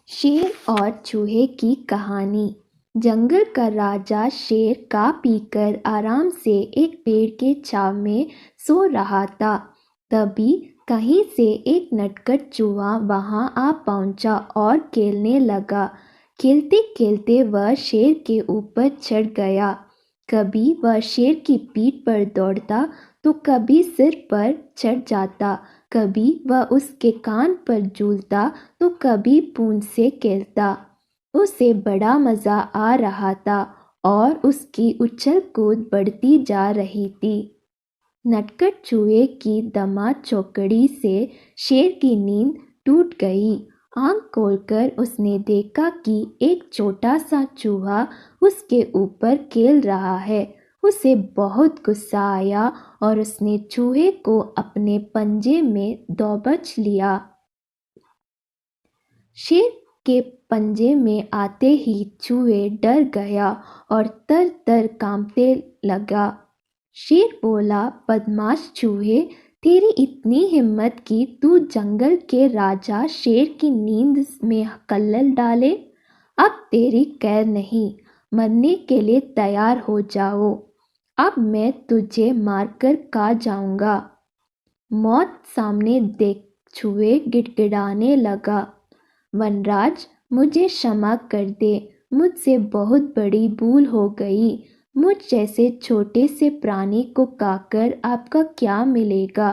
शेर और चूहे की कहानी। जंगल का राजा शेर खा पीकर आराम से एक पेड़ के छांव में सो रहा था। तभी कहीं से एक नटखट चूहा वहां आ पहुंचा और खेलने लगा। खेलते खेलते वह शेर के ऊपर चढ़ गया। कभी वह शेर की पीठ पर दौड़ता तो कभी सिर पर चढ़ जाता। कभी वह उसके कान पर झूलता तो कभी पूंछ से खेलता। उसे बड़ा मजा आ रहा था और उसकी उछल कूद बढ़ती जा रही थी। नटखट चूहे की दमा चौकड़ी से शेर की नींद टूट गई। आंख खोलकर उसने देखा कि एक छोटा सा चूहा उसके ऊपर खेल रहा है। उसे बहुत गुस्सा आया और उसने चूहे को अपने पंजे में दबोच लिया। शेर के पंजे में आते ही चूहे डर गया और तर तर कांपने लगा। शेर बोला, बदमाश चूहे, तेरी इतनी हिम्मत कि तू जंगल के राजा शेर की नींद में कल्लल डाले। अब तेरी खैर नहीं, मरने के लिए तैयार हो जाओ। अब मैं तुझे मारकर खा जाऊंगा। मौत सामने देख चूहे गिड़गिड़ाने लगा। वनराज, मुझे क्षमा कर दे, मुझसे बहुत बड़ी भूल हो गई। मुझ जैसे छोटे से प्राणी को खाकर आपका क्या मिलेगा?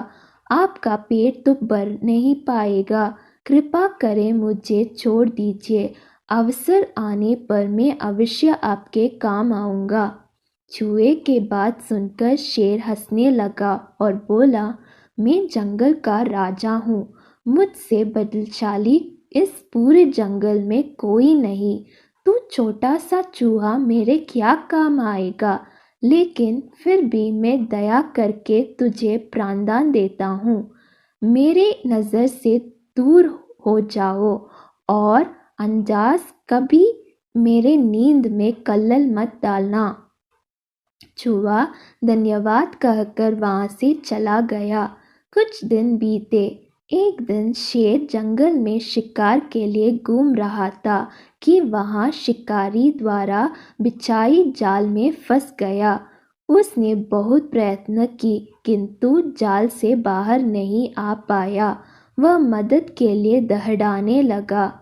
आपका पेट तो भर नहीं पाएगा। कृपा करें मुझे छोड़ दीजिए। अवसर आने पर मैं अवश्य आपके काम आऊँगा। चूहे के बात सुनकर शेर हंसने लगा और बोला, मैं जंगल का राजा हूँ। मुझसे बलशाली इस पूरे जंगल में कोई नहीं। तू छोटा सा चूहा मेरे क्या काम आएगा? लेकिन फिर भी मैं दया करके तुझे प्राणदान देता हूँ। मेरे नज़र से दूर हो जाओ और अंदाज कभी मेरे नींद में कल्लल मत डालना। चूहा धन्यवाद कहकर वहां से चला गया। कुछ दिन बीते। एक दिन शेर जंगल में शिकार के लिए घूम रहा था कि वहां शिकारी द्वारा बिछाई जाल में फंस गया। उसने बहुत प्रयत्न की किंतु जाल से बाहर नहीं आ पाया। वह मदद के लिए दहड़ाने लगा।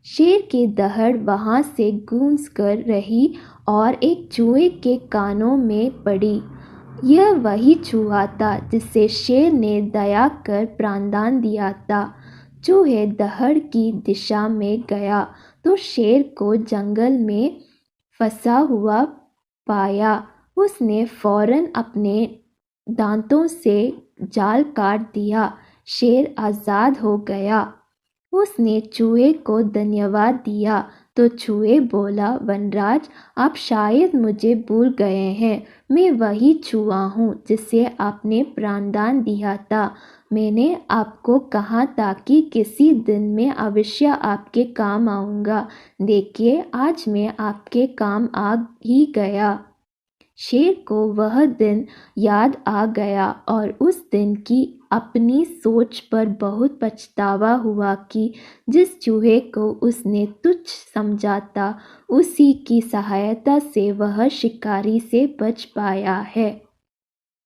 शेर की दहाड़ वहां से गूंज कर रही और एक चूहे के कानों में पड़ी। यह वही चूहा था जिसे शेर ने दया कर प्राणदान दिया था। चूहे दहाड़ की दिशा में गया तो शेर को जंगल में फंसा हुआ पाया। उसने फौरन अपने दांतों से जाल काट दिया। शेर आज़ाद हो गया। उसने चूहे को धन्यवाद दिया तो चूहे बोला, वनराज, आप शायद मुझे भूल गए हैं। मैं वही चूहा हूँ जिसे आपने प्राणदान दिया था। मैंने आपको कहा था कि किसी दिन मैं अवश्य आपके काम आऊँगा। देखिए, आज मैं आपके काम आ ही गया। शेर को वह दिन याद आ गया और उस दिन की अपनी सोच पर बहुत पछतावा हुआ कि जिस चूहे को उसने तुच्छ समझा था, उसी की सहायता से वह शिकारी से बच पाया है।